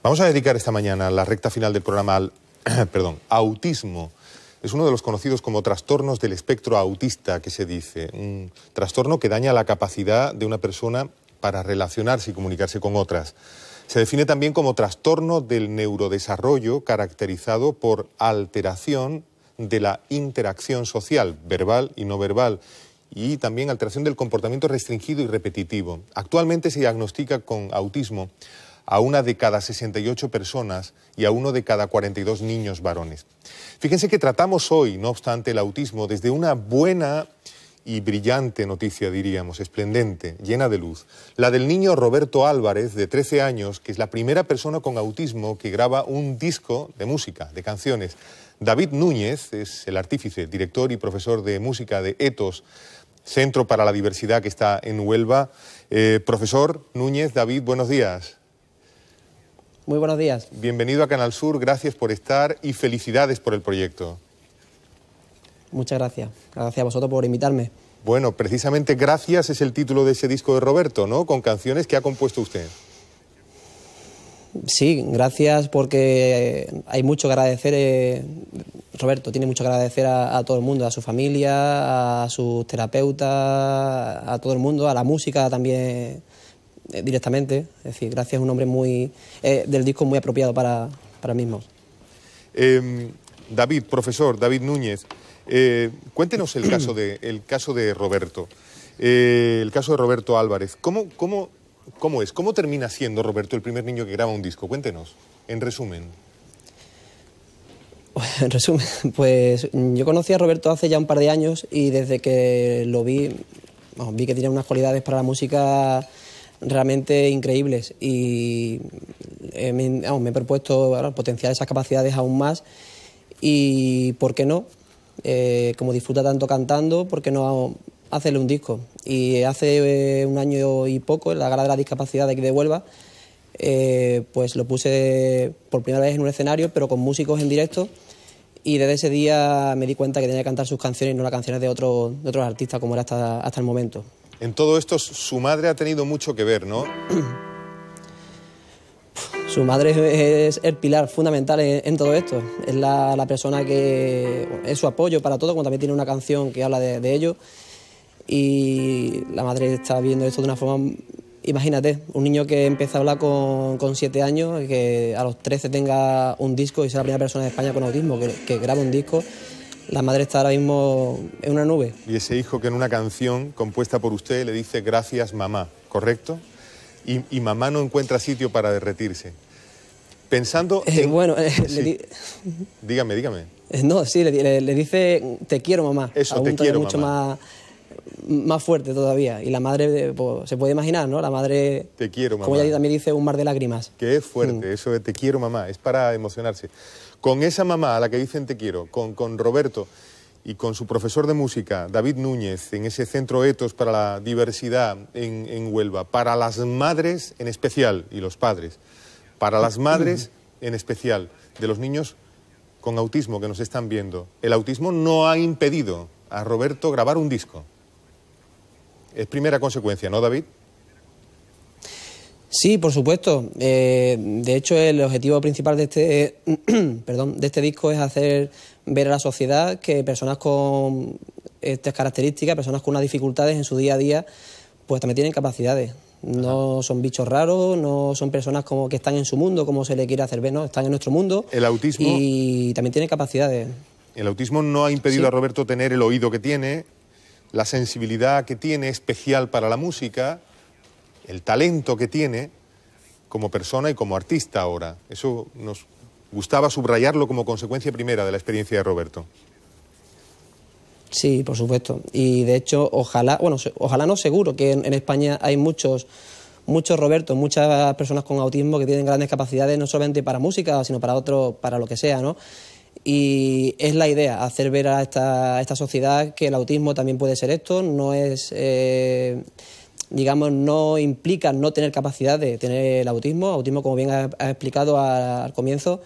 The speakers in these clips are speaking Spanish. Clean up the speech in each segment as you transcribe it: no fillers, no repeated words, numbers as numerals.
Vamos a dedicar esta mañana la recta final del programa al autismo. Es uno de los conocidos como trastornos del espectro autista, que se dice. Un trastorno que daña la capacidad de una persona para relacionarse y comunicarse con otras. Se define también como trastorno del neurodesarrollo caracterizado por alteración de la interacción social, verbal y no verbal, y también alteración del comportamiento restringido y repetitivo. Actualmente se diagnostica con autismo a 1 de cada 68 personas y a 1 de cada 42 niños varones. Fíjense que tratamos hoy, no obstante, el autismo desde una buena y brillante noticia, diríamos, esplendente, llena de luz. La del niño Roberto Álvarez, de 13 años, que es la primera persona con autismo que graba un disco de música, de canciones. David Núñez es el artífice, director y profesor de música de ETOS, Centro para la Diversidad, que está en Huelva. Profesor Núñez, David, buenos días. Muy buenos días. Bienvenido a Canal Sur, gracias por estar y felicidades por el proyecto. Muchas gracias. Gracias a vosotros por invitarme. Bueno, precisamente Gracias es el título de ese disco de Roberto, ¿no? Con canciones que ha compuesto usted. Sí, gracias porque hay mucho que agradecer. Roberto tiene mucho que agradecer a todo el mundo, a su familia, a sus terapeutas, a todo el mundo, a la música también directamente. Es decir, Gracias es un nombre muy del disco muy apropiado para mismo. David, profesor, David Núñez, cuéntenos el caso de Roberto, el caso de Roberto Álvarez. ¿Cómo termina siendo Roberto el primer niño que graba un disco? Cuéntenos, en resumen. En resumen, pues yo conocí a Roberto hace ya un par de años y desde que lo vi que tenía unas cualidades para la música realmente increíbles y me he propuesto potenciar esas capacidades aún más y, ¿por qué no? Como disfruta tanto cantando, ¿por qué no hacerle un disco? Y hace un año y poco, en la Gala de la Discapacidad de aquí de Huelva, pues lo puse por primera vez en un escenario, pero con músicos en directo, y desde ese día me di cuenta que tenía que cantar sus canciones y no las canciones de otros artistas, como era hasta el momento. En todo esto su madre ha tenido mucho que ver, ¿no? Su madre es el pilar fundamental en todo esto. Es la persona que es su apoyo para todo, como también tiene una canción que habla de ello. Y la madre está viendo esto de una forma... Imagínate, un niño que empieza a hablar con 7 años, que a los 13 tenga un disco y sea la primera persona de España con autismo que grabe un disco. La madre está ahora mismo en una nube. Y ese hijo que en una canción compuesta por usted le dice gracias mamá, ¿correcto? Y mamá no encuentra sitio para derretirse. Pensando en... sí. Dígame. No, sí, le dice te quiero mamá. Eso, te quiero mucho mamá. Más fuerte todavía. Y la madre, pues, se puede imaginar, ¿no? La madre... Te quiero mamá. Como ella también dice, un mar de lágrimas. Que es fuerte, eso de te quiero mamá, es para emocionarse. Con esa mamá a la que dicen te quiero, con Roberto y con su profesor de música, David Núñez, en ese centro ETOS para la diversidad en Huelva, para las madres en especial, y los padres, para las madres en especial, de los niños con autismo que nos están viendo, el autismo no ha impedido a Roberto grabar un disco. Es primera consecuencia, ¿no, David? Sí, por supuesto. De hecho, el objetivo principal de este disco es hacer ver a la sociedad que personas con estas características, personas con unas dificultades en su día a día, pues también tienen capacidades. No son bichos raros, no son personas como que están en su mundo, como se le quiere hacer ver, ¿no? Están en nuestro mundo. El autismo... Y también tienen capacidades. El autismo no ha impedido a Roberto tener el oído que tiene, la sensibilidad que tiene especial para la música, el talento que tiene como persona y como artista ahora. Eso nos gustaba subrayarlo como consecuencia primera de la experiencia de Roberto. Sí, por supuesto. Y de hecho, ojalá no, seguro que en España hay muchos Robertos, muchas personas con autismo que tienen grandes capacidades, no solamente para música, sino para lo que sea, ¿no? Y es la idea, hacer ver a esta sociedad que el autismo también puede ser esto, no es, digamos, no implica no tener capacidad de tener el autismo, como bien ha explicado al comienzo,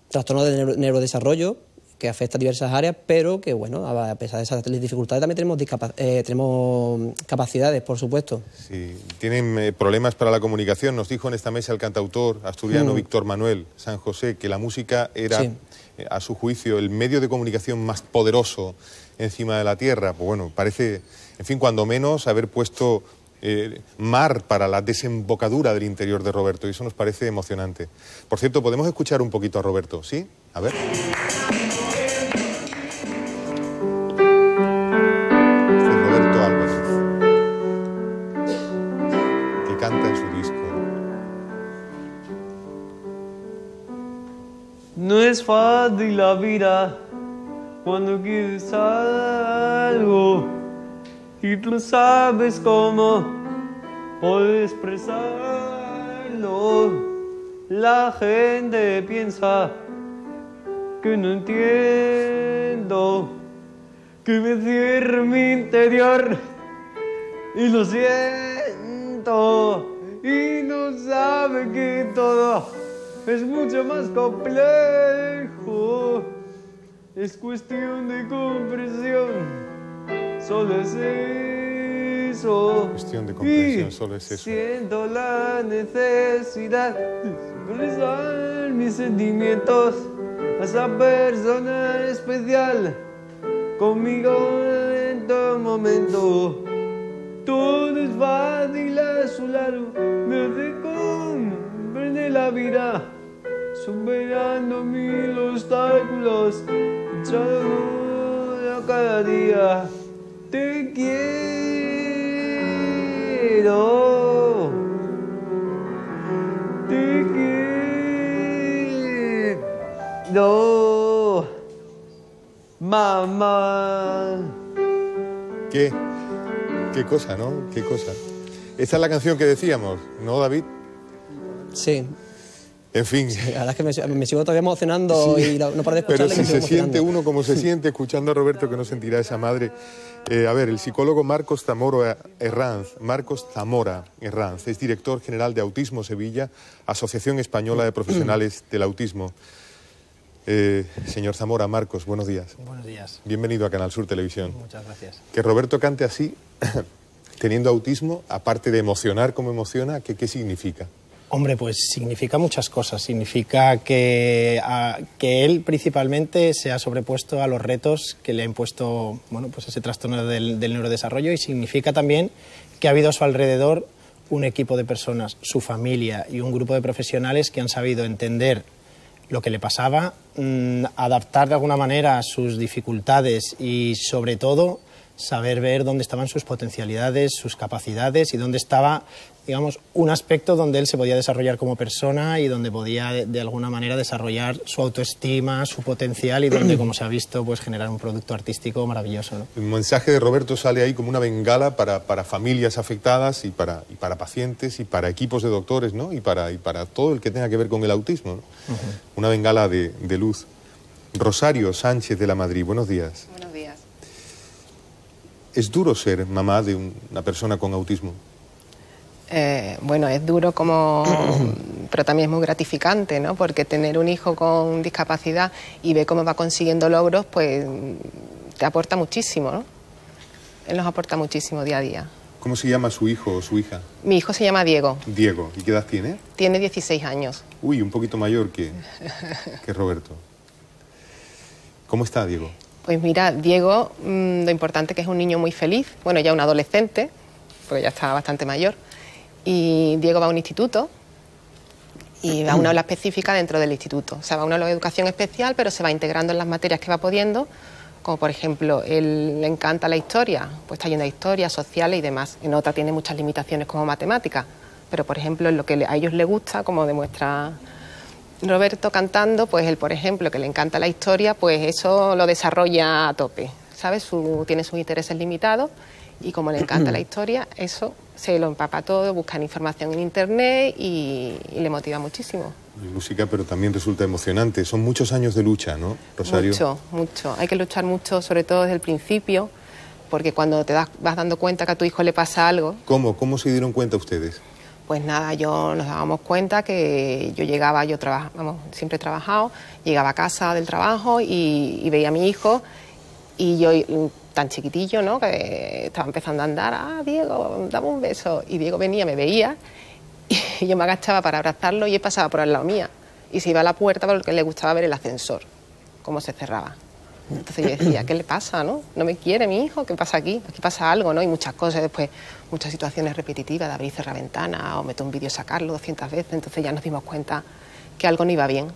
trastorno de neurodesarrollo, que afecta a diversas áreas, pero que, bueno, a pesar de esas dificultades también tenemos capacidades, por supuesto. Sí, tienen problemas para la comunicación. Nos dijo en esta mesa el cantautor asturiano Víctor Manuel San José que la música era, a su juicio, el medio de comunicación más poderoso encima de la tierra. Pues bueno, parece, en fin, cuando menos haber puesto mar para la desembocadura del interior de Roberto, y eso nos parece emocionante. Por cierto, ¿podemos escuchar un poquito a Roberto? ¿Sí? A ver. Este es Roberto Álvarez, que canta en su disco. No es fácil la vida cuando quieres algo y tú sabes cómo poder expresarlo. La gente piensa que no entiendo, que me cierro mi interior y lo siento, y no sabe que todo es mucho más complejo. Es cuestión de comprensión. Solo es eso. Cuestión de comprensión, solo es eso. Siento la necesidad de expresar mis sentimientos a esa persona especial conmigo en todo momento. Todo es fácil a su lado, me hace comprender la vida, superando mil obstáculos, luchando cada día. Te quiero, te quiero, mamá. ¿Qué cosa, no? ¿Qué cosa? Esta es la canción que decíamos, ¿no, David? Sí. En fin. Sí, la verdad es que me sigo todavía emocionando y no paro de escucharle. Pero si se siente uno como se siente escuchando a Roberto, que no sentirá esa madre. A ver, el psicólogo Marcos Zamora Herranz es director general de Autismo Sevilla, Asociación Española de Profesionales del Autismo. Señor Zamora, Marcos, buenos días. Buenos días. Bienvenido a Canal Sur Televisión. Muchas gracias. Que Roberto cante así, teniendo autismo, aparte de emocionar como emociona, ¿qué significa? Hombre, pues significa muchas cosas. Significa que él principalmente se ha sobrepuesto a los retos que le ha impuesto, bueno, pues ese trastorno del neurodesarrollo, y significa también que ha habido a su alrededor un equipo de personas, su familia y un grupo de profesionales que han sabido entender lo que le pasaba, adaptar de alguna manera sus dificultades y, sobre todo, saber ver dónde estaban sus potencialidades, sus capacidades y dónde estaba, digamos, un aspecto donde él se podía desarrollar como persona y donde podía de alguna manera desarrollar su autoestima, su potencial, y donde, como se ha visto, pues generar un producto artístico maravilloso, ¿no? El mensaje de Roberto sale ahí como una bengala para familias afectadas y para pacientes y para equipos de doctores, ¿no? Y para todo el que tenga que ver con el autismo, ¿no? Una bengala de luz. Rosario Sánchez de la Madrid, buenos días. Buenos días. ¿Es duro ser mamá de una persona con autismo? Bueno, es duro pero también es muy gratificante, ¿no? Porque tener un hijo con discapacidad y ver cómo va consiguiendo logros, pues te aporta muchísimo, ¿no? Él nos aporta muchísimo día a día. ¿Cómo se llama su hijo o su hija? Mi hijo se llama Diego. Diego. ¿Y qué edad tiene? Tiene 16 años. Uy, un poquito mayor que Roberto. ¿Cómo está Diego? Pues mira, Diego, lo importante es que es un niño muy feliz, bueno, ya un adolescente, porque ya está bastante mayor, y Diego va a un instituto y va a una aula específica dentro del instituto. O sea, va a una aula de educación especial, pero se va integrando en las materias que va pudiendo, como por ejemplo, él le encanta la historia, pues está yendo a historia, sociales y demás. En otra tiene muchas limitaciones como matemáticas, pero por ejemplo, en lo que a ellos les gusta, como demuestra Roberto cantando, pues él, por ejemplo, que le encanta la historia, pues eso lo desarrolla a tope, ¿sabes? Tiene sus intereses limitados y como le encanta la historia, eso se lo empapa todo, buscan información en internet y le motiva muchísimo. Música, pero también resulta emocionante. Son muchos años de lucha, ¿no, Rosario? Mucho. Hay que luchar mucho, sobre todo desde el principio, porque cuando vas dando cuenta que a tu hijo le pasa algo... ¿Cómo se dieron cuenta ustedes? Pues nada, nos dábamos cuenta que yo llegaba, siempre he trabajado, llegaba a casa del trabajo y veía a mi hijo, y yo tan chiquitillo, ¿no?, que estaba empezando a andar, Diego, dame un beso, y Diego venía, me veía, y yo me agachaba para abrazarlo y él pasaba por al lado mía, y se iba a la puerta porque le gustaba ver el ascensor, cómo se cerraba. Entonces yo decía, ¿qué le pasa, no? ¿No me quiere mi hijo? ¿Qué pasa aquí? Aquí pasa algo, ¿no? Y muchas cosas, después muchas situaciones repetitivas de abrir y cerrar ventana, o meter un vídeo y sacarlo 200 veces, entonces ya nos dimos cuenta que algo no iba bien.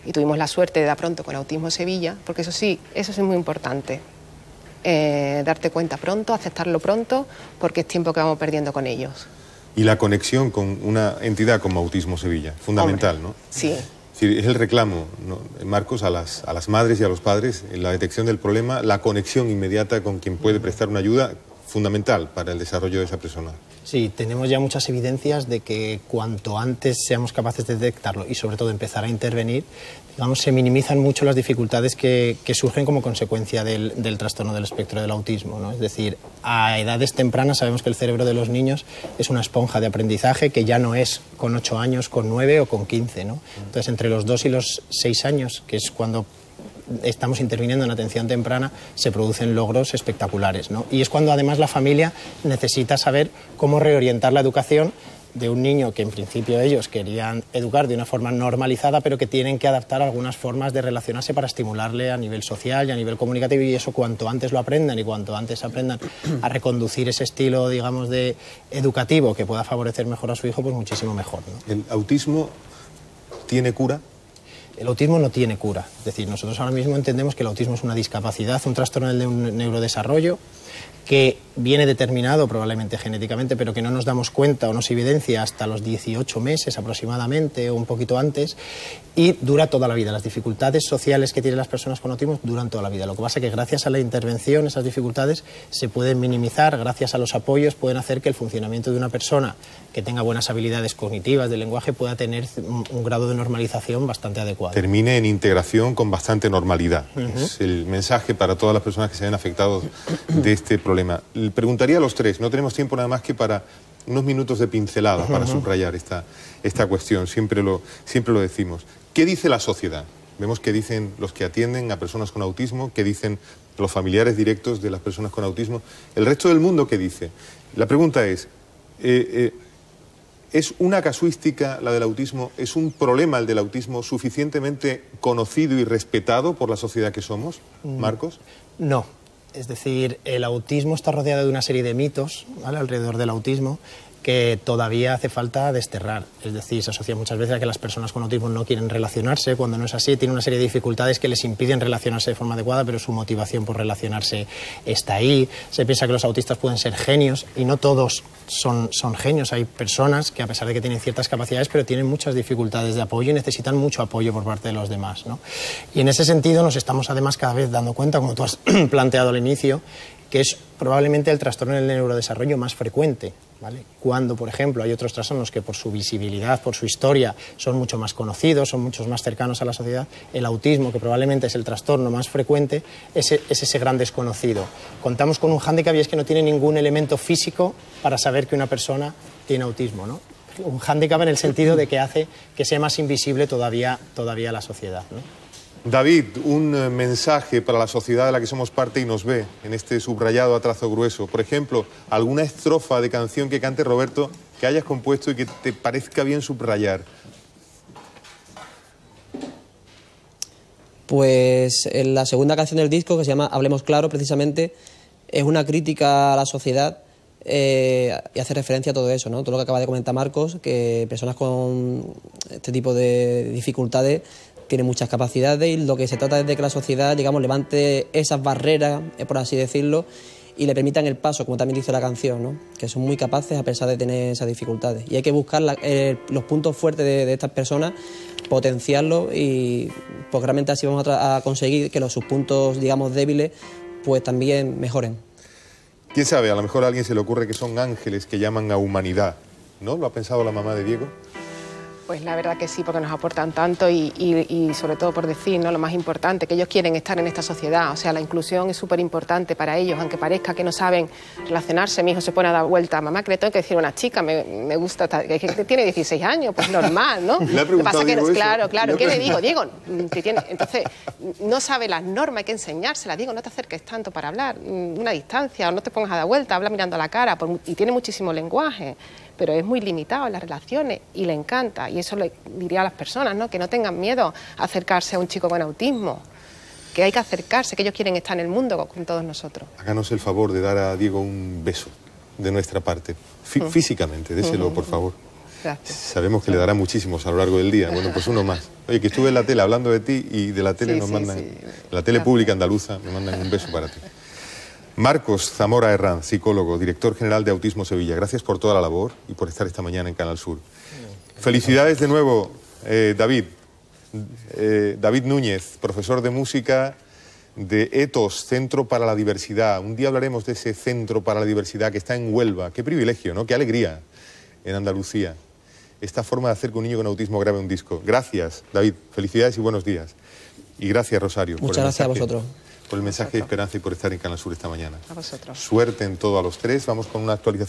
Y tuvimos la suerte de dar pronto con Autismo Sevilla, porque eso sí es muy importante, darte cuenta pronto, aceptarlo pronto, porque es tiempo que vamos perdiendo con ellos. Y la conexión con una entidad como Autismo Sevilla, fundamental, Hombre, ¿no? Sí. Es el reclamo, ¿no, Marcos, a las madres y a los padres en la detección del problema, la conexión inmediata con quien puede prestar una ayuda fundamental para el desarrollo de esa persona. Sí, tenemos ya muchas evidencias de que cuanto antes seamos capaces de detectarlo y sobre todo empezar a intervenir, digamos, se minimizan mucho las dificultades que surgen como consecuencia del trastorno del espectro del autismo, ¿no? Es decir, a edades tempranas sabemos que el cerebro de los niños es una esponja de aprendizaje que ya no es con 8 años, con 9 o con 15, ¿no? Entonces, entre los 2 y los 6 años, que es cuando estamos interviniendo en atención temprana, se producen logros espectaculares, ¿no? Y es cuando además la familia necesita saber cómo reorientar la educación de un niño que en principio ellos querían educar de una forma normalizada, pero que tienen que adaptar algunas formas de relacionarse para estimularle a nivel social y a nivel comunicativo, y eso cuanto antes lo aprendan y cuanto antes aprendan a reconducir ese estilo, digamos, de educativo que pueda favorecer mejor a su hijo, pues muchísimo mejor, ¿no? ¿El autismo tiene cura? El autismo no tiene cura. Es decir, nosotros ahora mismo entendemos que el autismo es una discapacidad, un trastorno del neurodesarrollo que viene determinado probablemente genéticamente, pero que no nos damos cuenta o no se evidencia hasta los 18 meses aproximadamente o un poquito antes, y dura toda la vida. Las dificultades sociales que tienen las personas con autismo duran toda la vida. Lo que pasa es que gracias a la intervención esas dificultades se pueden minimizar, gracias a los apoyos pueden hacer que el funcionamiento de una persona que tenga buenas habilidades cognitivas del lenguaje pueda tener un grado de normalización bastante adecuado. Termine en integración con bastante normalidad. Es el mensaje para todas las personas que se ven afectados de este problema. Le preguntaría a los tres, no tenemos tiempo nada más que para unos minutos de pincelada para subrayar esta cuestión, siempre lo decimos. ¿Qué dice la sociedad? Vemos que dicen los que atienden a personas con autismo, que dicen los familiares directos de las personas con autismo. ¿El resto del mundo qué dice? La pregunta es, ¿es una casuística la del autismo, es un problema el del autismo suficientemente conocido y respetado por la sociedad que somos, Marcos? No. Es decir, el autismo está rodeado de una serie de mitos, ¿vale?, alrededor del autismo, que todavía hace falta desterrar. Es decir, se asocia muchas veces a que las personas con autismo no quieren relacionarse, cuando no es así. Tienen una serie de dificultades que les impiden relacionarse de forma adecuada, pero su motivación por relacionarse está ahí. Se piensa que los autistas pueden ser genios, y no todos son genios. Hay personas que, a pesar de que tienen ciertas capacidades, pero tienen muchas dificultades de apoyo y necesitan mucho apoyo por parte de los demás, ¿no? Y en ese sentido nos estamos además cada vez dando cuenta, como tú has planteado al inicio, que es probablemente el trastorno del neurodesarrollo más frecuente, ¿vale? Cuando, por ejemplo, hay otros trastornos que por su visibilidad, por su historia, son mucho más conocidos, son mucho más cercanos a la sociedad, el autismo, que probablemente es el trastorno más frecuente, es ese gran desconocido. Contamos con un hándicap, y es que no tiene ningún elemento físico para saber que una persona tiene autismo, ¿no? Un hándicap en el sentido de que hace que sea más invisible todavía la sociedad, ¿no? David, un mensaje para la sociedad de la que somos parte y nos ve en este subrayado a trazo grueso. Por ejemplo, alguna estrofa de canción que cante Roberto que hayas compuesto y que te parezca bien subrayar. Pues en la segunda canción del disco, que se llama Hablemos Claro, precisamente, es una crítica a la sociedad y hace referencia a todo eso, ¿no? Todo lo que acaba de comentar Marcos, que personas con este tipo de dificultades tienen muchas capacidades, y lo que se trata es de que la sociedad, digamos, levante esas barreras, por así decirlo, y le permitan el paso, como también dice la canción, ¿no? Que son muy capaces a pesar de tener esas dificultades. Y hay que buscar los puntos fuertes de estas personas, potenciarlos, y pues realmente así vamos a conseguir que sus puntos, digamos, débiles, pues también mejoren. ¿Quién sabe? A lo mejor a alguien se le ocurre que son ángeles que llaman a humanidad, ¿no? ¿Lo ha pensado la mamá de Diego? Pues la verdad que sí, porque nos aportan tanto y sobre todo por decir, ¿no?, lo más importante, que ellos quieren estar en esta sociedad. O sea, la inclusión es súper importante para ellos, aunque parezca que no saben relacionarse. Mi hijo se pone a dar vuelta, mamá, que le tengo que decir a una chica, me gusta, que tiene 16 años, pues normal, ¿no? Le ha preguntado pasa que Diego eso. claro, ¿qué le digo? Diego, que tiene, entonces, no sabe las normas, hay que enseñárselas. Digo, no te acerques tanto para hablar, una distancia, o no te pongas a dar vuelta, habla mirando a la cara, y tiene muchísimo lenguaje, pero es muy limitado en las relaciones y le encanta. Y eso le diría a las personas, ¿no?, que no tengan miedo a acercarse a un chico con autismo, que hay que acercarse, que ellos quieren estar en el mundo con todos nosotros. Háganos el favor de dar a Diego un beso de nuestra parte, físicamente, déselo, por favor. Gracias. Sabemos que le dará muchísimos a lo largo del día. Bueno, pues uno más. Oye, que estuve en la tele hablando de ti y de la tele nos mandan, la tele pública andaluza, nos mandan un beso para ti. Marcos Zamora Herranz, psicólogo, director general de Autismo Sevilla. Gracias por toda la labor y por estar esta mañana en Canal Sur. Felicidades de nuevo, David. David Núñez, profesor de música de ETOS, Centro para la Diversidad. Un día hablaremos de ese Centro para la Diversidad que está en Huelva. Qué privilegio, ¿no? Qué alegría en Andalucía. Esta forma de hacer que un niño con autismo grabe un disco. Gracias, David. Felicidades y buenos días. Y gracias, Rosario. Muchas gracias a vosotros. Por el mensaje de esperanza y por estar en Canal Sur esta mañana. A vosotros. Suerte en todo a los tres. Vamos con una actualización.